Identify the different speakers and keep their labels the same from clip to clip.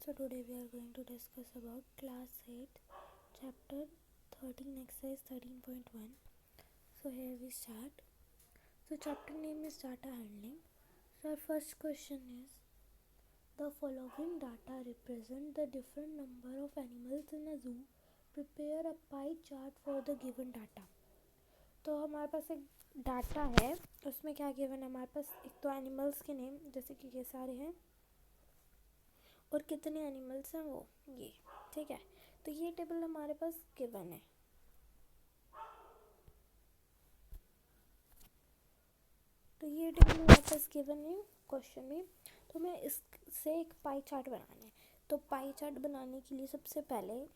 Speaker 1: So today we are going to discuss about class 8 chapter 13 exercise 13.1. So here we start. So chapter name is data handling. So our first question is, the following data represent the different number of animals in a zoo. Prepare a pie chart for the given data. तो हमारे पास एक data है, उसमें क्या given है हमारे पास, एक तो एनिमल्स के नेम जैसे कि ये सारे हैं और कितने एनिमल्स हैं वो ये, ठीक है। तो ये टेबल हमारे पास गिवन है। तो ये टेबल हमारे पास गिवन है क्वेश्चन में। तो हमें इससे एक पाई चार्ट बनाना है। तो पाई चार्ट बनाने के लिए सबसे पहले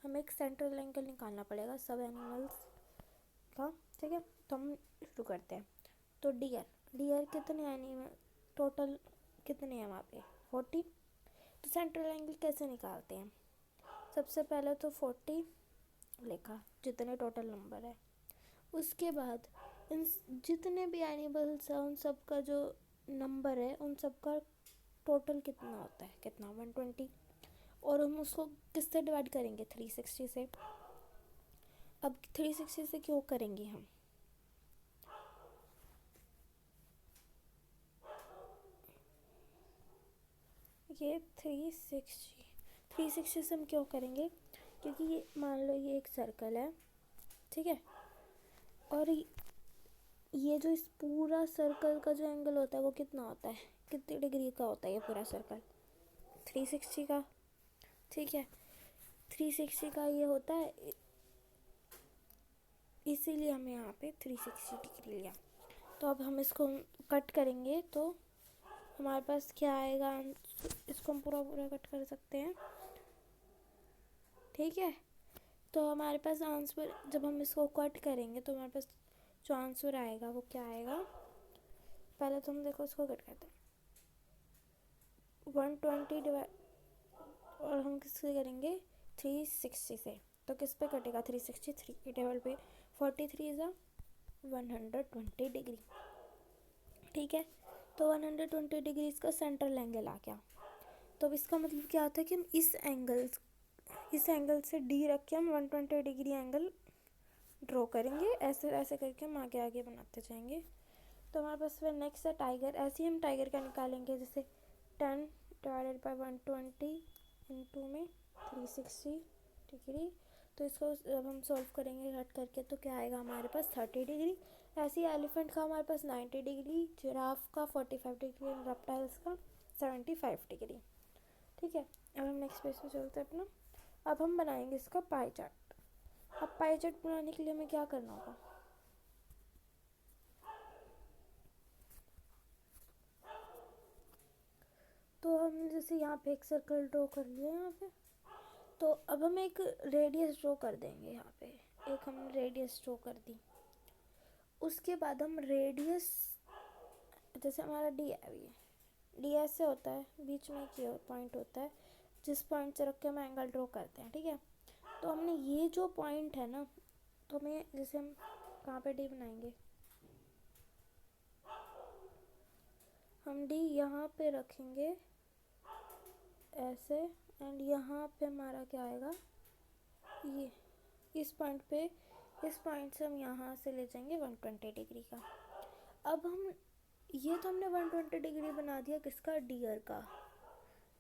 Speaker 1: हमें एक सेंट्रल एंगल निकालना पड़ेगा सब एनिमल्स का, ठीक है। तो हम शुरू करते हैं। तो डियर कितने एनिमल टोटल कितने हैं वहाँ पे 40। तो सेंट्रल एंगल कैसे निकालते हैं, सबसे पहले तो 40 लिखा जितने टोटल नंबर है। उसके बाद इन जितने भी एनिमल्स हैं उन सब का जो नंबर है उन सब का टोटल कितना होता है, कितना 120। और हम उसको किससे डिवाइड करेंगे 360 से। अब 360 से क्यों करेंगे हम, ये 360 से हम क्यों करेंगे, क्योंकि ये मान लो ये एक सर्कल है, ठीक है। और ये जो इस पूरा सर्कल का जो एंगल होता है वो कितना होता है, कितने डिग्री का होता है ये पूरा सर्कल 360 का, ठीक है। 360 का ये होता है, इसीलिए हमें यहाँ पे 360 डिग्री लिया। तो अब हम इसको कट करेंगे तो हमारे पास क्या आएगा, इसको हम पूरा कट कर सकते हैं, ठीक है। तो हमारे पास आंसर, जब हम इसको कट करेंगे तो हमारे पास जो आंसर आएगा वो क्या आएगा, पहले तो हम देखो इसको कट करते हैं 120 डिवाइड, और हम किससे करेंगे 360 से। तो किस पे कटेगा 363 के टेबल पे, 43 इज़ 120 डिग्री, ठीक है। तो 120 डिग्री इसका सेंट्रल एंगल आ गया। तो अब इसका मतलब क्या होता है कि हम इस एंगल से डी रख के हम 120 डिग्री एंगल ड्रॉ करेंगे, ऐसे ऐसे करके हम आगे आगे बनाते जाएंगे। तो हमारे पास फिर नेक्स्ट है टाइगर। ऐसे ही हम टाइगर का निकालेंगे, जैसे 10 डिवाइडेड बाई 120 इंटू में 360 डिग्री। तो इसको जब हम सॉल्व करेंगे कट करके तो क्या आएगा हमारे पास 30 डिग्री। ऐसे ही एलिफेंट का हमारे पास 90 डिग्री, जिराफ का 45 डिग्री, रेप्टाइल्स का 75 डिग्री, ठीक है। अब हम नेक्स्ट पेज पे चलते हैं अपना। अब हम बनाएंगे इसका पाई चार्ट। अब पाई चार्ट बनाने के लिए हमें क्या करना होगा, तो हम जैसे यहाँ पे एक सर्कल ड्रॉ कर लिया यहाँ पे, तो अब हम एक रेडियस ड्रॉ कर देंगे यहाँ पे, एक हम रेडियस ड्रॉ कर दी। उसके बाद हम रेडियस, जैसे हमारा डी है, डी ऐसे होता है, बीच में एक पॉइंट होता है जिस पॉइंट से रख के हम एंगल ड्रॉ करते हैं, ठीक है। तो हमने ये जो पॉइंट है ना, तो हमें जैसे हम कहाँ पे डी बनाएंगे, हम डी यहाँ पे रखेंगे ऐसे, एंड यहाँ पे हमारा क्या आएगा, ये इस पॉइंट पे, इस पॉइंट से हम यहाँ से ले जाएंगे 120 डिग्री का। अब हम ये तो हमने 120 डिग्री बना दिया किसका, डियर का,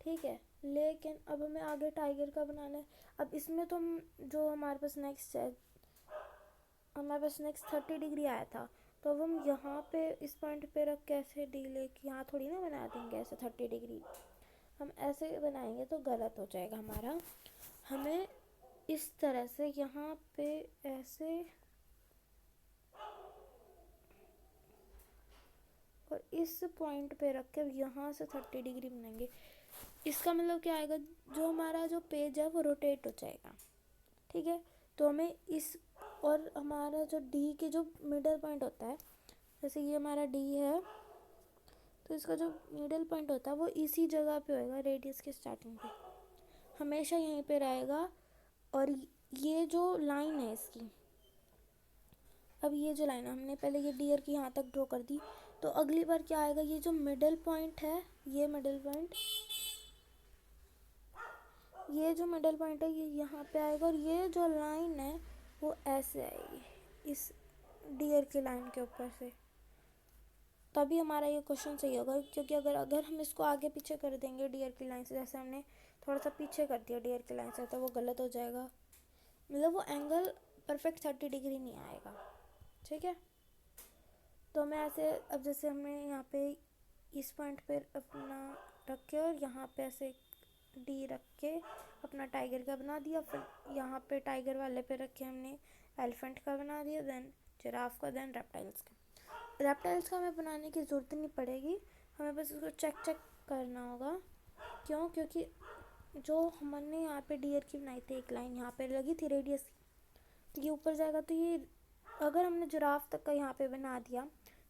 Speaker 1: ठीक है। लेकिन अब हमें आगे टाइगर का बनाना है। अब इसमें तो हम जो हमारे पास नेक्स्ट है, हमारे पास नेक्स्ट 30 डिग्री आया था, तो अब हम यहाँ पे इस पॉइंट पे रख के ऐसे डी लेके यहाँ थोड़ी ना बना देंगे ऐसे 30 डिग्री, हम ऐसे बनाएंगे तो गलत हो जाएगा हमारा। हमें इस तरह से यहाँ पे ऐसे, और इस पॉइंट पे रख के यहाँ से 30 डिग्री बनाएंगे। इसका मतलब क्या आएगा, जो हमारा जो पेज है वो रोटेट हो जाएगा, ठीक है। तो हमें इस, और हमारा जो डी के जो मिडल पॉइंट होता है, जैसे ये हमारा डी है, तो इसका जो मिडल पॉइंट होता है वो इसी जगह पे होएगा, रेडियस के स्टार्टिंग पे हमेशा यहीं पे रहेगा। और ये जो लाइन है इसकी, अब ये जो लाइन है हमने पहले ये डियर की यहाँ तक ड्रॉ कर दी, तो अगली बार क्या आएगा, ये जो मिडल पॉइंट है, ये मिडल पॉइंट ये जो मिडल पॉइंट है ये यहाँ पे आएगा और ये जो लाइन है वो ऐसे आएगी इस डियर की लाइन के ऊपर से, तभी हमारा ये क्वेश्चन सही होगा। क्योंकि अगर अगर हम इसको आगे पीछे कर देंगे डियर की लाइन से, जैसे हमने थोड़ा सा पीछे कर दिया डियर की लाइन से, तो वो गलत हो जाएगा, मतलब वो एंगल परफेक्ट 30 डिग्री नहीं आएगा। ठीक है, तो मैं ऐसे, अब जैसे हमने यहाँ पे इस पॉइंट पे अपना रख के और यहाँ पे ऐसे डी रख के अपना टाइगर का बना दिया, फिर यहाँ पे टाइगर वाले पे रख के हमने एलिफेंट का बना दिया, देन जिराफ का, देन रेप्टाइल्स का। रेप्टाइल्स का हमें बनाने की ज़रूरत नहीं पड़ेगी, हमें बस उसको चेक करना होगा। क्यों? क्योंकि जो हमने यहाँ पे डियर की बनाई थी एक लाइन यहाँ पे लगी थी रेडियस की, तो ये ऊपर जाएगा, तो ये अगर हमने जिराफ तक का यहाँ पे बना दिया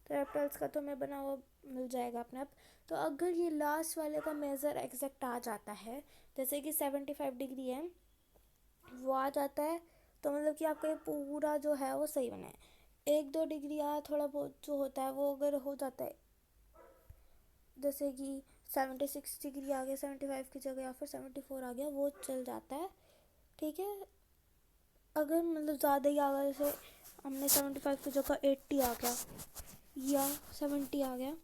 Speaker 1: तो रेप्टाइल्स का तो हमें बना हुआ मिल जाएगा अपने आप। तो अगर ये लास्ट वाले का मेज़र एग्जैक्ट आ जाता है, जैसे कि 75 डिग्री है वो आ जाता है, तो मतलब कि आपका ये पूरा जो है वो सही बना है। 1-2 डिग्री या थोड़ा बहुत जो होता है वो अगर हो जाता है, जैसे कि 76 डिग्री आ गया 75 की जगह, या फिर 74 आ गया, वो चल जाता है। ठीक है, अगर मतलब ज़्यादा ही आ गया, जैसे हमने 75 की जगह 80 आ गया या 70 आ गया,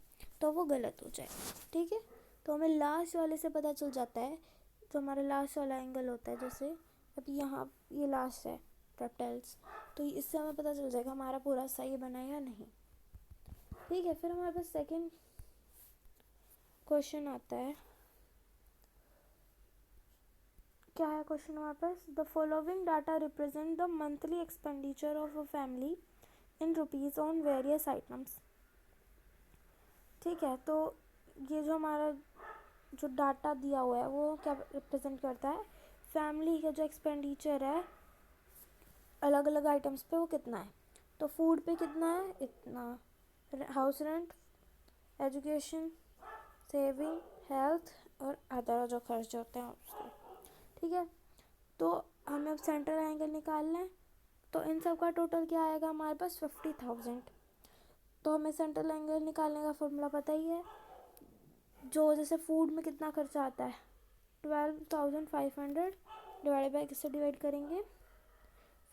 Speaker 1: तो वो गलत हो जाएगा। ठीक है, तो हमें लास्ट वाले से पता चल जाता है, जो हमारा लास्ट वाला एंगल होता है, जैसे अब यहाँ ये लास्ट है रेप्टाइल्स, तो इससे हमें पता चल जाएगा हमारा पूरा सही बना है या नहीं। ठीक है, फिर हमारे पास सेकंड क्वेश्चन आता है। क्या है क्वेश्चन हमारे पास? The following data represent the monthly expenditure of a family in rupees on various items. ठीक है, तो ये जो हमारा जो डाटा दिया हुआ है वो क्या रिप्रेजेंट करता है? फैमिली का जो एक्सपेंडिचर है अलग अलग आइटम्स पे वो कितना है। तो फूड पे कितना है? इतना, house rent, education, saving, health और अदर जो खर्च होते हैं उसके। ठीक है, तो हमें अब सेंट्रल एंगल निकालना है, तो इन सब का टोटल क्या आएगा हमारे पास? 50,000। तो हमें सेंट्रल एंगल निकालने का फॉर्मूला पता ही है, जो जैसे फूड में कितना खर्चा आता है 12,500 डिवाइड बाई किससे डिवाइड करेंगे?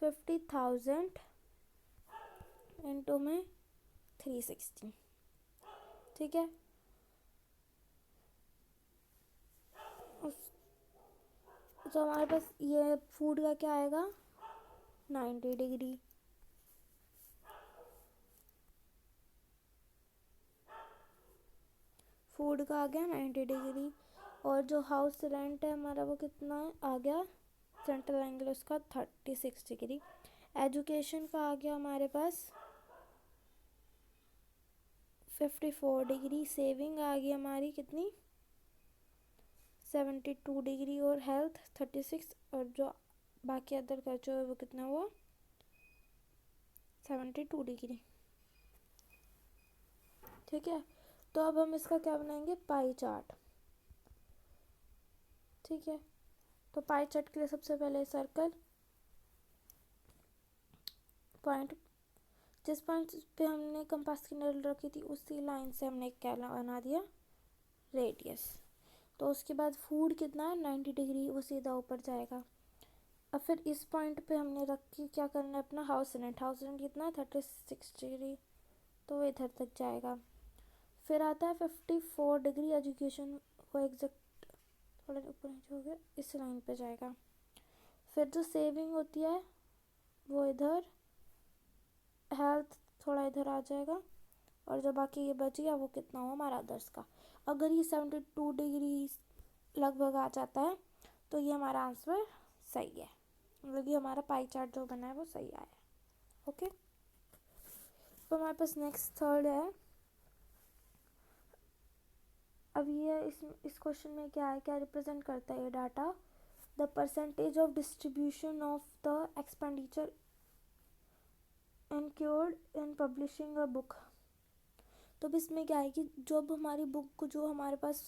Speaker 1: 50,000 इंटू में 360। ठीक है, तो हमारे पास ये फूड का क्या आएगा? 90 डिग्री। फूड का आ गया 90 डिग्री, और जो हाउस रेंट है हमारा वो कितना आ गया? सेंट्रल एंगल उसका 36 डिग्री। एजुकेशन का आ गया हमारे पास 54 डिग्री। सेविंग आ गई हमारी कितनी? 72 डिग्री। और हेल्थ 36, और जो बाकी अदर खर्च हुआ वो कितना हुआ? 72 डिग्री। ठीक है, तो अब हम इसका क्या बनाएंगे? Pie chart. ठीक है, तो पाई चार्ट के लिए सबसे पहले सर्कल पॉइंट, जिस पॉइंट पे हमने कंपास की नीडल रखी थी उसी लाइन से हमने क्या बना दिया? रेडियस। तो उसके बाद फूड कितना है? 90 डिग्री, वो सीधा ऊपर जाएगा। अब फिर इस पॉइंट पे हमने रखी, क्या करना है अपना? House rent. हाउस रेंट कितना है? 36 डिग्री, तो वो इधर तक जाएगा। फिर आता है 54 डिग्री एजुकेशन, वो एग्जैक्ट थोड़ा ऊपर नीचे हो गया, इस लाइन पे जाएगा। फिर जो सेविंग होती है वो इधर, हेल्थ थोड़ा इधर आ जाएगा, और जो बाकी ये बच गया वो कितना हुआ हमारा अदर्स का। अगर ये 72 डिग्री लगभग आ जाता है तो ये हमारा आंसर सही है, मतलब ये हमारा पाई चार्ट जो बना है वो सही आया है। ओके, तो हमारे पास नेक्स्ट थर्ड है। अब ये इस क्वेश्चन में क्या है, क्या रिप्रेजेंट करता है ये data? The percentage of distribution of the expenditure incurred in publishing a book. तो अब इसमें क्या है कि जब हमारी बुक जो हमारे पास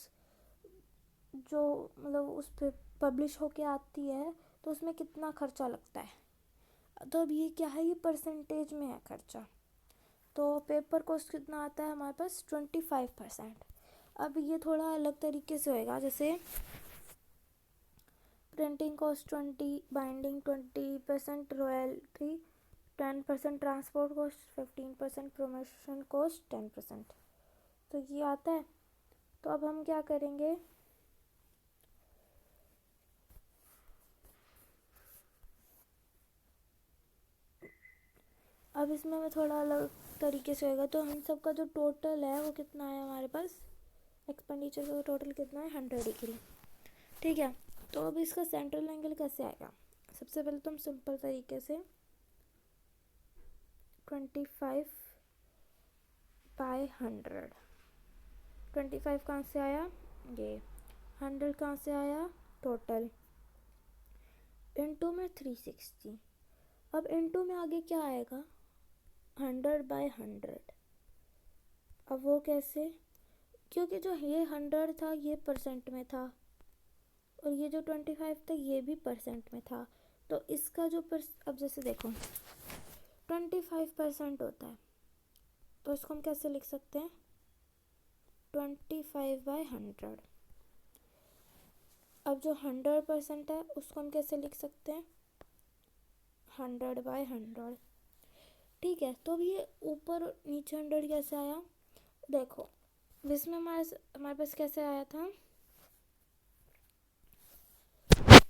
Speaker 1: जो मतलब उस पर पब्लिश होके आती है तो उसमें कितना खर्चा लगता है। तो अब ये क्या है? ये परसेंटेज में है खर्चा। तो पेपर कॉस्ट कितना आता है हमारे पास? 25%। अब ये थोड़ा अलग तरीके से होएगा, जैसे printing cost 20, binding 20%, royalty 10%, transport cost 15%, promotion cost 10%। तो ये आता है। तो अब हम क्या करेंगे, अब इसमें हमें थोड़ा अलग तरीके से होगा। तो हम सबका जो टोटल है वो कितना है हमारे पास, एक्सपेंडिचर का टोटल कितना है 100 डिग्री, ठीक है। तो अब इसका सेंट्रल एंगल कैसे आएगा, सबसे पहले तो हम सिंपल तरीके से 25/100, 25 कहाँ से आया, ये 100 कहाँ से आया टोटल, इनटू में 360। अब इनटू में आगे क्या आएगा 100/100। अब वो कैसे, क्योंकि जो ये 100 था ये परसेंट में था और ये जो 25 था ये भी परसेंट में था। तो इसका जो अब जैसे देखो 25% होता है, तो इसको हम कैसे लिख सकते हैं 25/100। अब जो 100% है उसको हम कैसे लिख सकते हैं 100/100, ठीक है। तो अब ये ऊपर नीचे 100 कैसे आया, देखो इसमें हमारे पास कैसे आया था,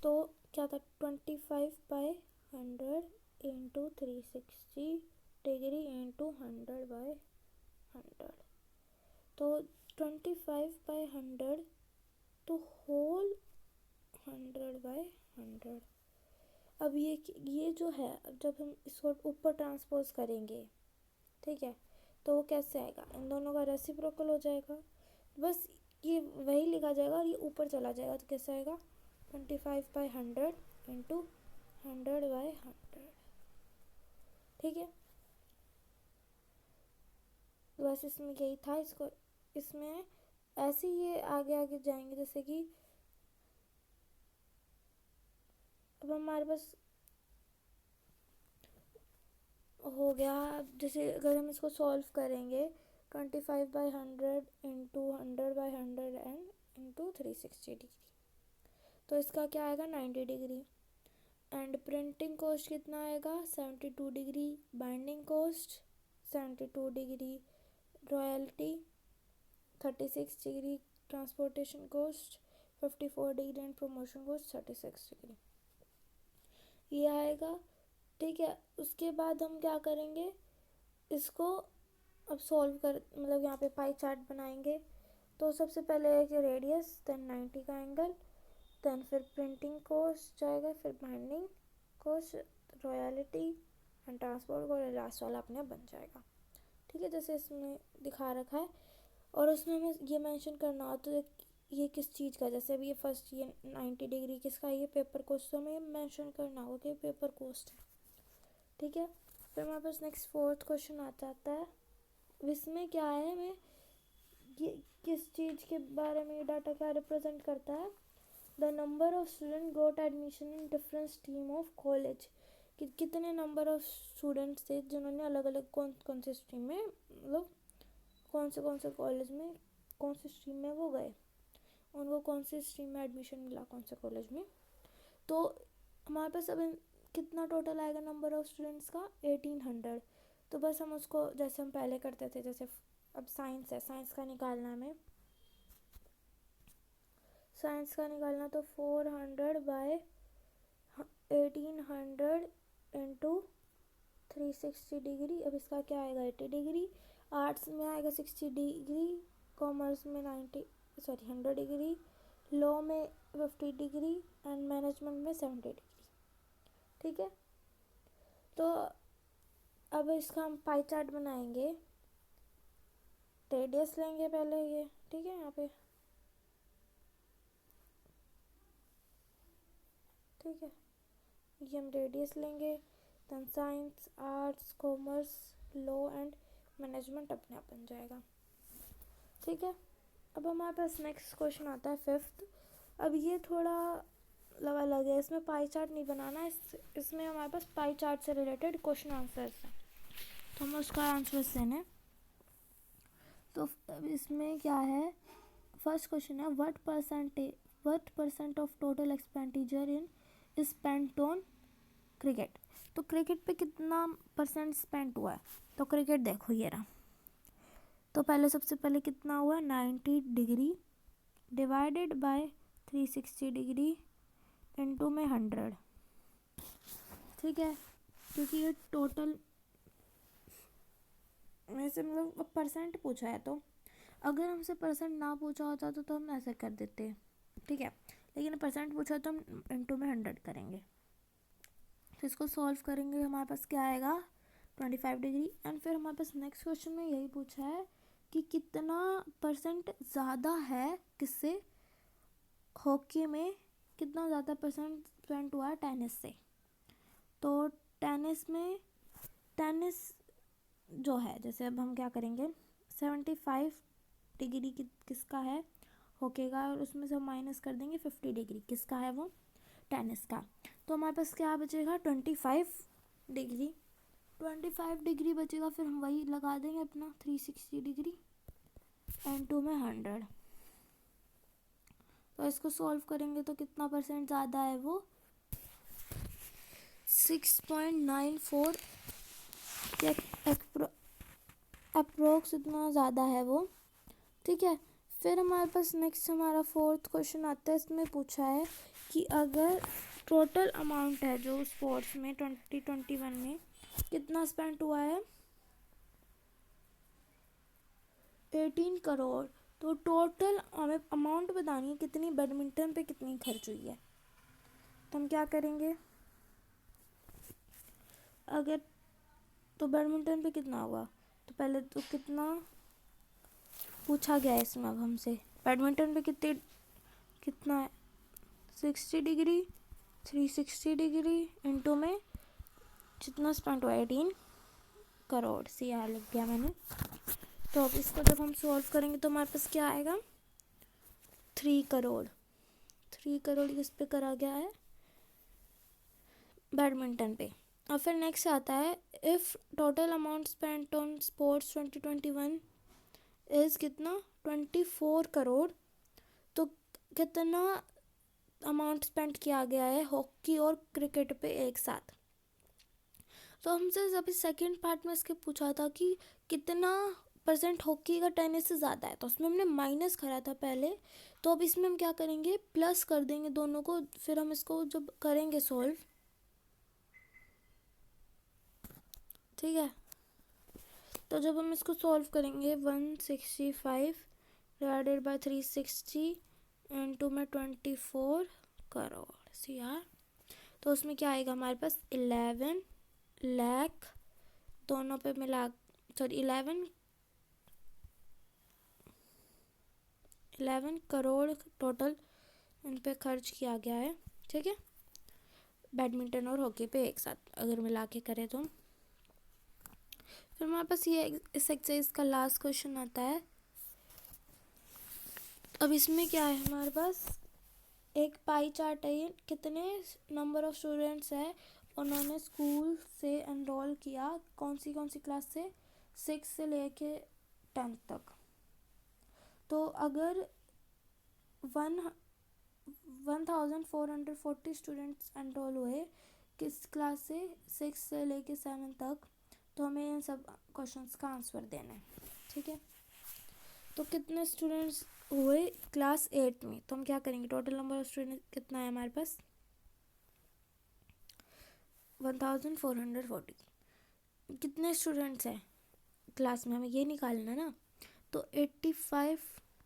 Speaker 1: तो क्या था 25/100 इंटू 360 डिग्री इंटू 100/100, तो 25/100 तो होल 100/100। अब ये जो है, अब जब हम इसको ऊपर ट्रांसपोज करेंगे, ठीक है, तो वो कैसे आएगा, इन दोनों का रेसिप्रोकल हो जाएगा, बस ये वही लिखा जाएगा और ये ऊपर चला जाएगा। तो कैसे आएगा 25/100 इंटू 100/100, ठीक है। बस इसमें यही था, इसको इसमें ऐसे ये आगे आगे जाएंगे, जैसे कि अब हमारे पास हो गया, जैसे अगर हम इसको सॉल्व करेंगे 25/100 इंटू 100/100 एंड इंटू 360 डिग्री, तो इसका क्या आएगा 90 डिग्री। एंड प्रिंटिंग कॉस्ट कितना आएगा 72 degree, binding cost 72 degree, royalty 36 degree, transportation cost 54 degree and promotion cost 36 degree, ये आएगा, ठीक है। उसके बाद हम क्या करेंगे, इसको अब सॉल्व कर, मतलब यहाँ पे पाई चार्ट बनाएंगे। तो सबसे पहले एक रेडियस, देन 90 का एंगल, देन फिर प्रिंटिंग कॉस्ट जाएगा, फिर binding cost, royalty and transport और लास्ट वाला अपने बन जाएगा, ठीक है, जैसे इसमें दिखा रखा है। और उसमें हमें ये मेंशन करना हो तो ये किस चीज़ का, जैसे अभी ये फर्स्ट ये 90 डिग्री किसका, ये पेपर कोस्ट, तो हमें मेंशन करना होगा कि पेपर कोस्ट है, ठीक है। फिर हमारे पास नेक्स्ट 4th क्वेश्चन आ जाता है, इसमें क्या है, हमें ये किस चीज़ के बारे में, ये डाटा क्या रिप्रेजेंट करता है, the number of student got admission in different stream of college, कि कितने नंबर ऑफ स्टूडेंट्स थे जिन्होंने अलग अलग कौन से स्ट्रीम में, मतलब कौन से कॉलेज में कौन सी स्ट्रीम में वो गए, उनको कौन सी स्ट्रीम में एडमिशन मिला कौन से कॉलेज में। तो हमारे पास अब कितना टोटल आएगा नंबर ऑफ स्टूडेंट्स का 1800। तो बस हम उसको जैसे हम पहले करते थे, जैसे अब साइंस है, साइंस का निकालना हमें, साइंस का निकालना, तो 400/1800 इंटू 360 डिग्री। अब इसका क्या आएगा 80 डिग्री, आर्ट्स में आएगा 60 डिग्री, कॉमर्स में 100 डिग्री, लॉ में 50 डिग्री एंड मैनेजमेंट में 70 डिग्री, ठीक है। तो अब इसका हम पाई चार्ट बनाएंगे, रेडियस लेंगे पहले ये, ठीक है, यहाँ पे, ठीक है, ये हम रेडियस लेंगे, then science, arts, commerce, law and management अपने आप बन जाएगा, ठीक है। अब हमारे पास नेक्स्ट क्वेश्चन आता है 5th। अब ये थोड़ा अलग है, इसमें पाई चार्ट नहीं बनाना, इसमें हमारे पास पाई चार्ट से रिलेटेड क्वेश्चन आंसर्स हैं, तो हम उसका आंसर्स देने। तो इसमें क्या है, फर्स्ट क्वेश्चन है what what % of total expenditure in spent on cricket. तो क्रिकेट पे कितना % स्पेंड हुआ है, तो क्रिकेट देखो ये रहा। तो पहले सबसे पहले कितना हुआ, 90 degree divided by 360 degree into में 100, ठीक है, क्योंकि ये टोटल में से मतलब % पूछा है। तो अगर हमसे % ना पूछा होता तो हम ऐसे कर देते, ठीक है, लेकिन % पूछा तो हम इंटू में 100 करेंगे। तो इसको सॉल्व करेंगे, हमारे पास क्या आएगा 25 डिग्री। एंड फिर हमारे पास नेक्स्ट क्वेश्चन में यही पूछा है कि कितना % ज़्यादा है, किससे, हॉकी में कितना ज़्यादा % स्पेंड हुआ है टेनिस से। तो टेनिस जो है, जैसे अब हम क्या करेंगे, 75 डिग्री किसका है, हॉकी का, और उसमें से हम माइनस कर देंगे 50 डिग्री, किसका है वो, टेनिस का। तो हमारे पास क्या बचेगा 25 डिग्री, 25 डिग्री बचेगा। फिर हम वही लगा देंगे अपना 360 डिग्री एंड 2 में 100। तो इसको सॉल्व करेंगे तो कितना % ज़्यादा है वो, 6.94 अप्रोक्स इतना ज़्यादा है वो, ठीक है। फिर हमारे पास नेक्स्ट हमारा 4th क्वेश्चन आता है। इसमें पूछा है कि अगर टोटल अमाउंट है जो स्पोर्ट्स में 2021 में कितना स्पेंड हुआ है, 18 करोड़। तो टोटल हमें अमाउंट बतानी है कितनी बैडमिंटन पे कितनी खर्च हुई है। तो हम क्या करेंगे, अगर तो बैडमिंटन पे कितना हुआ, तो पहले तो कितना पूछा गया है इसमें, अब हमसे बैडमिंटन पे कितना है 60 डिग्री 360 डिग्री इंटू में जितना स्पेंड हुआ 18 करोड़, CR लिख दिया मैंने। तो अब इसको जब हम सॉल्व करेंगे तो हमारे पास क्या आएगा 3 करोड़। 3 करोड़ किस पे करा गया है, बैडमिंटन पे। और फिर नेक्स्ट आता है, if total amount spent on sports 2021 is कितना 24 करोड़, तो कितना अमाउंट स्पेंड किया गया है हॉकी और क्रिकेट पे एक साथ। तो हमसे अभी सेकंड पार्ट में इसके पूछा था कि कितना % हॉकी का टेनिस से ज़्यादा है, तो उसमें हमने माइनस करा था पहले। तो अब इसमें हम क्या करेंगे, प्लस कर देंगे दोनों को। फिर हम इसको जब करेंगे सॉल्व, ठीक है, तो जब हम इसको सॉल्व करेंगे 165 डिवाइडेड बाय 360 इंटू में 24 करोड़ CR, तो उसमें क्या आएगा हमारे पास 11 लाख, दोनों पे मिला, सॉरी 11 करोड़ टोटल इन पे खर्च किया गया है, ठीक है, बैडमिंटन और हॉकी पे एक साथ अगर मिला के करें तो। फिर हमारे पास ये इस एक्सरसाइज का लास्ट क्वेश्चन आता है। अब इसमें क्या है, हमारे पास एक पाई चार्ट है, ये कितने नंबर ऑफ स्टूडेंट्स है उन्होंने स्कूल से एनरोल किया, कौन सी क्लास से, 6 से लेके 10 तक। तो अगर 1440 स्टूडेंट्स एनरोल हुए किस क्लास से, 6 से लेके 7 तक, तो हमें इन सब क्वेश्चंस का आंसर देना है, ठीक है। तो कितने स्टूडेंट्स हुए क्लास 8 में, तो हम क्या करेंगे, टोटल नंबर ऑफ स्टूडेंट कितना है हमारे पास 1440, कितने स्टूडेंट्स हैं क्लास में, हमें ये निकालना ना। तो 85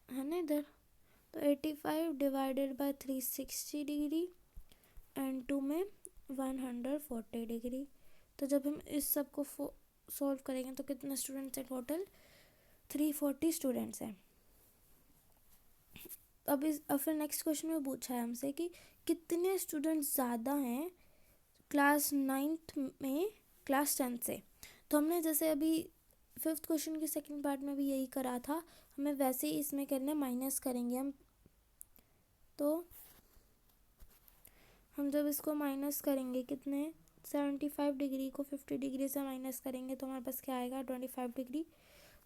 Speaker 1: है ना इधर, तो 85 डिवाइडेड बाय 360 डिग्री एंड 2 में 140 डिग्री। तो जब हम इस सब को सॉल्व करेंगे तो कितने स्टूडेंट्स हैं टोटल, 340 स्टूडेंट्स हैं। अब फिर नेक्स्ट क्वेश्चन में पूछा है हमसे कि कितने स्टूडेंट्स ज़्यादा हैं क्लास 9th में क्लास 10 से। तो हमने जैसे अभी 5th क्वेश्चन के सेकंड पार्ट में भी यही करा था, हमें वैसे ही इसमें करना, माइनस करेंगे हम। तो हम जब इसको माइनस करेंगे कितने, 75 डिग्री को 50 डिग्री से माइनस करेंगे तो हमारे पास क्या आएगा 25 डिग्री।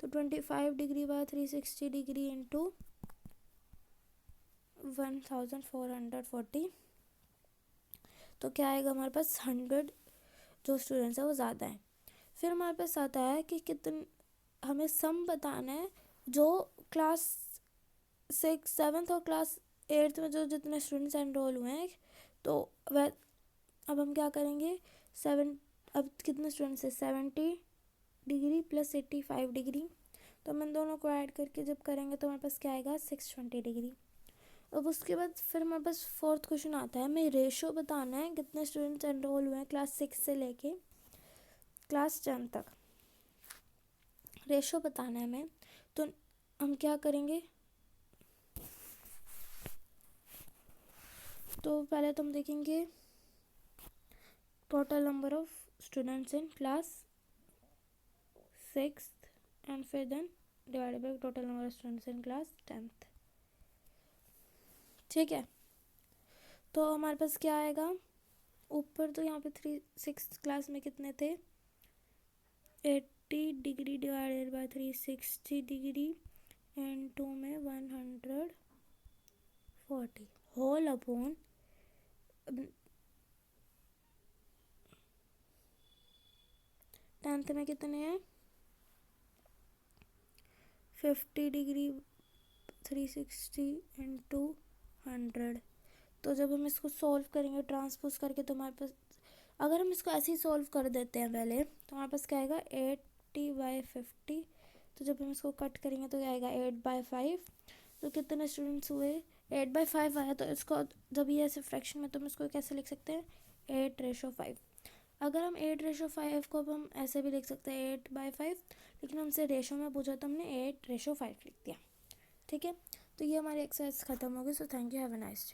Speaker 1: तो 25 डिग्री बाय 360 डिग्री इंटू 1440, तो क्या आएगा हमारे पास 100 जो स्टूडेंट्स हैं वो ज़्यादा हैं। फिर हमारे पास आता है कि कितने हमें सम बताना है जो क्लास 6 7 और क्लास 8 में जो जितने स्टूडेंट्स एनरोल हुए हैं, तो वह अब हम क्या करेंगे, अब कितने स्टूडेंट्स हैं, 70 डिग्री प्लस 85 डिग्री, तो हम इन दोनों को ऐड करके जब करेंगे तो हमारे पास क्या आएगा, 620 डिग्री। अब उसके बाद फिर हमारे पास फोर्थ क्वेश्चन आता है, हमें रेशो बताना है कितने स्टूडेंट्स एनरोल हुए हैं क्लास 6 से लेके क्लास 10 तक, रेशो बताना है हमें। तो हम क्या करेंगे, तो पहले तो हम देखेंगे total number of students in class 6 and फिर then divided by total number of students in class 10th। ठीक है, तो हमारे पास क्या आएगा, ऊपर तो यहाँ पे 6 क्लास में कितने थे, 80 degree divided by 360 degree and 2 में 140 होल अपॉन 10th में कितने हैं, 50 डिग्री 360 एंड 200। तो जब हम इसको सॉल्व करेंगे ट्रांसपोज करके, तो हमारे पास अगर हम इसको ऐसे ही सॉल्व कर देते हैं पहले, तो हमारे पास क्या आएगा 80/50। तो जब हम इसको कट करेंगे तो क्या आएगा 8/5। तो कितने स्टूडेंट्स हुए, 8/5 आया, तो इसको जब ये ऐसे फ्रैक्शन में, तो हम इसको कैसे लिख सकते हैं, 8:5। अगर हम 8:5 को अब हम ऐसे भी लिख सकते हैं 8/5, लेकिन हमसे रेशो में पूछा तो हमने 8:5 लिख दिया। ठीक है, तो ये हमारी एक्सरसाइज ख़त्म हो गई। So thank you, have a nice day.